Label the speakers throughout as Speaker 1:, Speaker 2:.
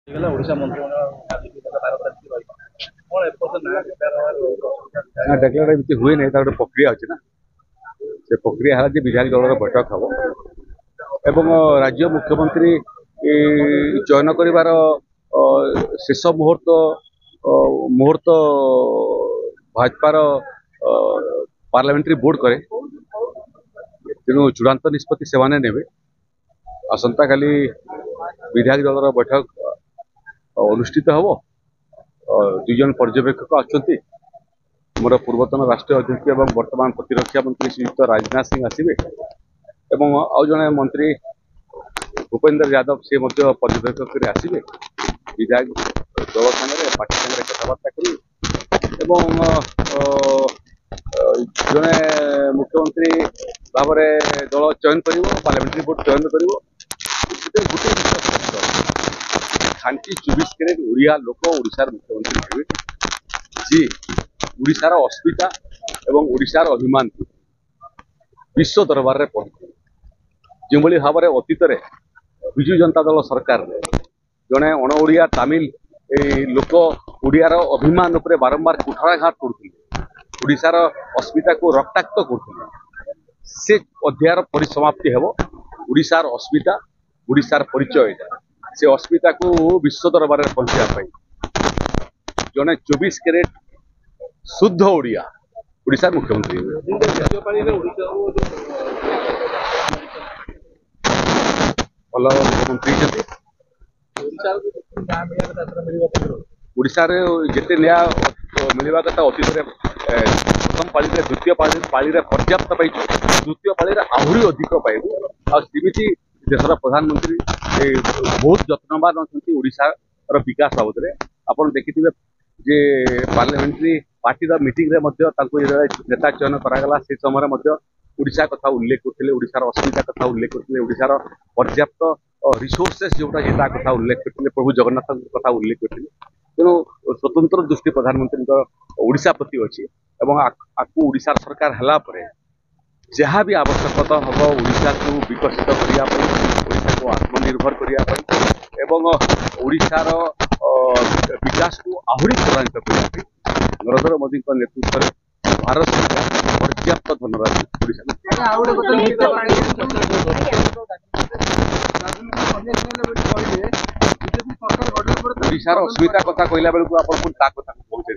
Speaker 1: ହେଇଗଲା ଓଡ଼ିଶା ମନ୍ତ୍ରିମଣ୍ଡଳ ଆଜି ଦିନକ 12 ତାରିଖ ରହିବ କ'ଣ ଏପର୍ଯ୍ୟନ୍ତ ନାଁ
Speaker 2: ନା ଡେକ୍ଲାର ଏମିତି ହୁଏ ନାହିଁ, ତାର ଗୋଟେ ପ୍ରକ୍ରିୟା ଅଛି ନା। ସେ ପ୍ରକ୍ରିୟା ହେଲା ଯେ ବିଧାୟକ ଦଳର ବୈଠକ ହବ ଏବଂ ରାଜ୍ୟ ମୁଖ୍ୟମନ୍ତ୍ରୀ ଚୟନ କରିବାର ଶେଷ ମୁହୂର୍ତ୍ତ ଭାଜପାର ପାର୍ଲାମେଣ୍ଟାରୀ ବୋର୍ଡ କରେ। ତେଣୁ ଚୂଡ଼ାନ୍ତ ନିଷ୍ପତ୍ତି ସେମାନେ ନେବେ। ଆସନ୍ତାକାଲି ବିଧାୟକ ଦଳର ବୈଠକ ଅନୁଷ୍ଠିତ ହବ। ଦୁଇ ଜଣ ପର୍ଯ୍ୟବେକ୍ଷକ ଅଛନ୍ତି। ମୋର ପୂର୍ବତନ ରାଷ୍ଟ୍ରୀୟ ଅଧ୍ୟକ୍ଷ ଏବଂ ବର୍ତ୍ତମାନ ପ୍ରତିରକ୍ଷା ମନ୍ତ୍ରୀ ଶ୍ରୀଯୁକ୍ତ ରାଜନାଥ ସିଂ ଆସିବେ ଏବଂ ଆଉ ଜଣେ ମନ୍ତ୍ରୀ ଭୂପେନ୍ଦ୍ର ଯାଦବ ସେ ମଧ୍ୟ ପର୍ଯ୍ୟବେକ୍ଷକରେ ଆସିବେ। ବିଧାୟକ ଦଳ ସାଙ୍ଗରେ ପାର୍ଟି ସାଙ୍ଗରେ କଥାବାର୍ତ୍ତା କରିବେ ଏବଂ ଜଣେ ମୁଖ୍ୟମନ୍ତ୍ରୀ ଭାବରେ ଦଳ ଚୟନ କରିବ, ପାର୍ଲାମେଣ୍ଟାରୀ ବୋର୍ଡ ଚୟନ କରିବ। ଗୋଟେ ଖାଣ୍ଟି 24 କ୍ୟାରେଟ୍ ଓଡ଼ିଆ ଲୋକ ଓଡ଼ିଶାର ମୁଖ୍ୟମନ୍ତ୍ରୀ ହେବେ, ଯିଏ ଓଡ଼ିଶାର ଅସ୍ମିତା ଏବଂ ଓଡ଼ିଶାର ଅଭିମାନକୁ ବିଶ୍ୱ ଦରବାରରେ ପହଞ୍ଚିବ। ଯେଉଁଭଳି ଭାବରେ ଅତୀତରେ ବିଜୁ ଜନତା ଦଳ ସରକାରରେ ଜଣେ ଅଣ ଓଡ଼ିଆ ତାମିଲ ଲୋକ ଓଡ଼ିଆର ଅଭିମାନ ଉପରେ ବାରମ୍ବାର କୁଠାରାଘାତ କରୁଥିଲେ, ଓଡ଼ିଶାର ଅସ୍ମିତାକୁ ରକ୍ତାକ୍ତ କରୁଥିଲେ, ସେ ଅଧ୍ୟାୟର ପରିସମାପ୍ତି ହେବ। ଓଡ଼ିଶାର ଅସ୍ମିତା, ଓଡ଼ିଶାର ପରିଚୟ ଏଇଟା। ସେ ଅସ୍ମିତାକୁ ବିଶ୍ୱ ଦରବାରରେ ପହଞ୍ଚିବା ପାଇଁ ଜଣେ 24 କ୍ୟାରେଟ୍ शुद्ध ओडिया ओडिशा मुख्यमंत्री भल मुख्यमंत्री ओडिशा जिते न्याय मिलवा कथा अतीत प्रथम पाली द्वितीय पाली पर्याप्त पाई, द्वितीय पाली आहरी अधिक पाइबू। आमती देशर प्रधानमंत्री बहुत जत्नवान अच्छा ओडिशार विकास बाबद आप देखिथे जे पार्लियामेंट्री पार्टी मीटिंग रे नेता चयन कराला से समय ओडिशा कथा उल्लेख करते, ओडिशार अस्मिता कथा उल्लेख करते, ओडिशार पर्याप्त रिसोर्सेस जोटा जेटा कथा उल्लेख करते, प्रभु जगन्नाथ कथा उल्लेख करते। तेणु स्वतंत्र दृष्टि प्रधानमंत्री ओडिशा प्रति अच्छी एवं आपको ओडिशार सरकार हला परे जहाँ भी आवश्यकता हम ओडिशा को विकसित करने, ओडिशा को आत्मनिर्भर करने एवं ओडिशार विकास को आहरी त्वरान्वित करने नरेंद्र मोदी नेतृत्व में भारत सरकार पर्याप्त धनराशि ओडिशार अस्मिता कथा कहला बेलू आप कथा पहुंचे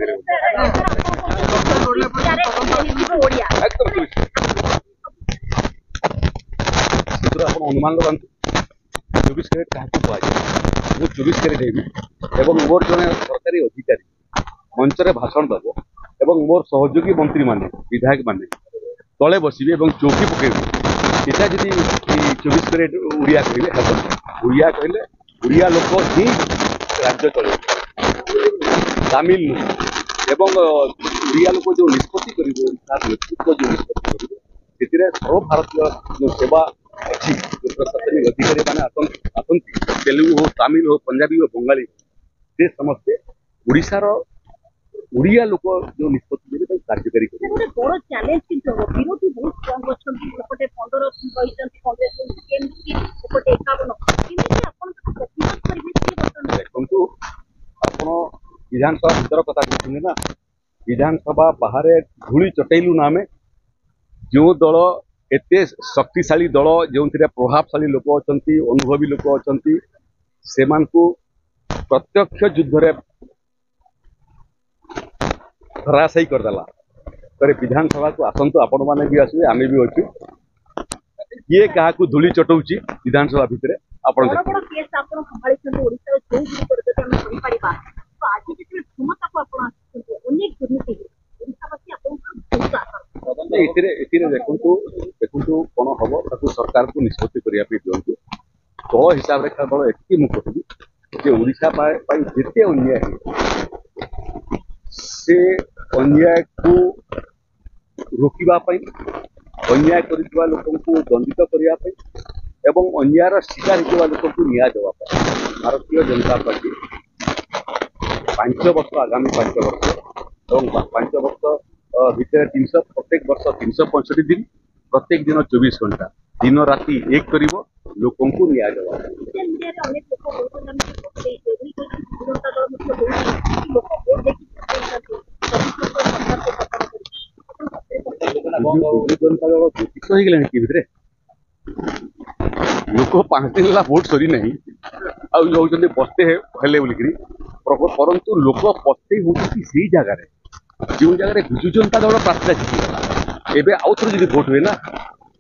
Speaker 2: अनुमान लगाते 24 क्यारेट क्या कहुए 24 क्यारेट हेबी एवं मोर जड़े सरकारी अधिकारी मंचरे भाषण दब एवं मोर सहयोगी मंत्री माने विधायक माने तले बसबे और चौकी पकेबे। सीटा जी 24 क्यारेट ओडिया कहले ओडिया कहले ओडिया लोक ही राज्य चले, तामिल एवं ओडिया लोक जो निष्पत्ति कर नेतृत्व जो निष्पत्ति कर सर्वभारतीय जो सेवा अच्छी प्रशासनिक अधिकारी मैंने आसती तेलुगु हो, तामिल हो, पंजाबी हो, बंगाली से समस्ते ओडिशार ओडिया लोक जो निष्पत्ति देते कार्यकारी देखु आप विधानसभा भर कथा कहते ना, विधानसभा बाहर धूली चटेलु ना आम जो दल एत शक्तिशाली दल जो प्रभावशाली लोक अच्छा अनुभवी लोक अच्छा से प्रत्यक्ष युद्ध धराशायी करदेला। विधानसभा को आसतु आपण मैंने भी आसवे आम भी अच्छे किए क्या धूली चटाऊँच विधानसभा भितर देखु कौन हम सरकार को निष्पत्ति करने दिंतु दल हिसाब से केवल एति मुझे कहूँ ओडिशा जिते अन्याय से अन्याय को रोकवाई अन्याय कर लोक दंडित करने एवं अन्यायर शिकार होता लोक को न्याय देवाई भारतीय जनता पार्टी 5 वर्ष आगामी 5 वर्ष और 5 वर्ष भितर 300 प्रत्येक वर्ष 365 दिन प्रत्येक दिन 24 घंटा दिन राति एक कर लोक को न्याय देवा। ବିଜୁ ଜନତା ଦଳ ଜିତିତ ହେଇଗଲାଣି କି ଭିତରେ ଲୋକ 5 ଦିନ ହେଲା ଭୋଟ ସରି ନାହିଁ ଆଉ ଯାଉଛନ୍ତି ବସ୍ତେ ହେଲେ ବୋଲିକିରି ପରନ୍ତୁ ଲୋକ ପସ୍ତେଇ ହଉଛନ୍ତି ସେଇ ଜାଗାରେ ଯେଉଁ ଜାଗାରେ ବିଜୁ ଜନତା ଦଳ ପ୍ରାର୍ଥୀଟା ଜିତିଗଲା ଏବେ ଆଉ ଥରେ ଯଦି ଭୋଟ ହୁଏ ନା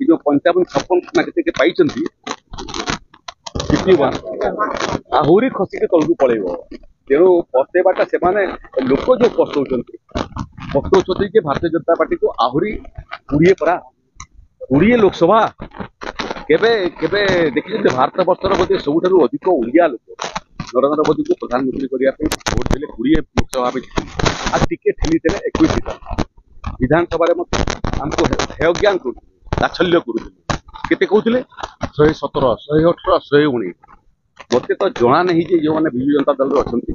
Speaker 2: ଏ ଯୋଉ 55-56 ନା କେତେ ପାଇଛନ୍ତି ଆହୁରି ଖସିକି ତଳକୁ ପଳେଇବ ତେଣୁ ପସ୍ତେଇବାଟା ସେମାନେ ଲୋକ ଯୋଉ ପସ୍ତଉଛନ୍ତି ଯେ ଭାରତୀୟ ଜନତା ପାର୍ଟିକୁ ଆହୁରି 20 ଲୋକସଭା କେବେ କେବେ ଦେଖିଛନ୍ତି ଭାରତ ବର୍ଷର ବୋଧେ ସବୁଠାରୁ ଅଧିକ ଓଡ଼ିଆ ଲୋକ ନରେନ୍ଦ୍ର ମୋଦୀକୁ ପ୍ରଧାନମନ୍ତ୍ରୀ କରିବା ପାଇଁ ଭୋଟ ଦେଲେ 20 ଲୋକସଭା ଭାବେ ଆଉ ଟିକେ ଠେଲିଦେଲେ 21 ସିଟ ବିଧାନସଭାରେ ମଧ୍ୟ ଆମକୁ ହେୟଜ୍ଞାନ କରୁଥିଲେ ତାଚ୍ଛଲ୍ୟ କରୁଥିଲେ କେତେ କହୁଥିଲେ 117 118 119 ମତେ ତ ଜଣା ନାହିଁ ଯେ ଯେଉଁମାନେ ବିଜୁ ଜନତା ଦଳରେ ଅଛନ୍ତି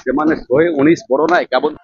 Speaker 2: ସେମାନେ 119 ବଡ଼ ନା 51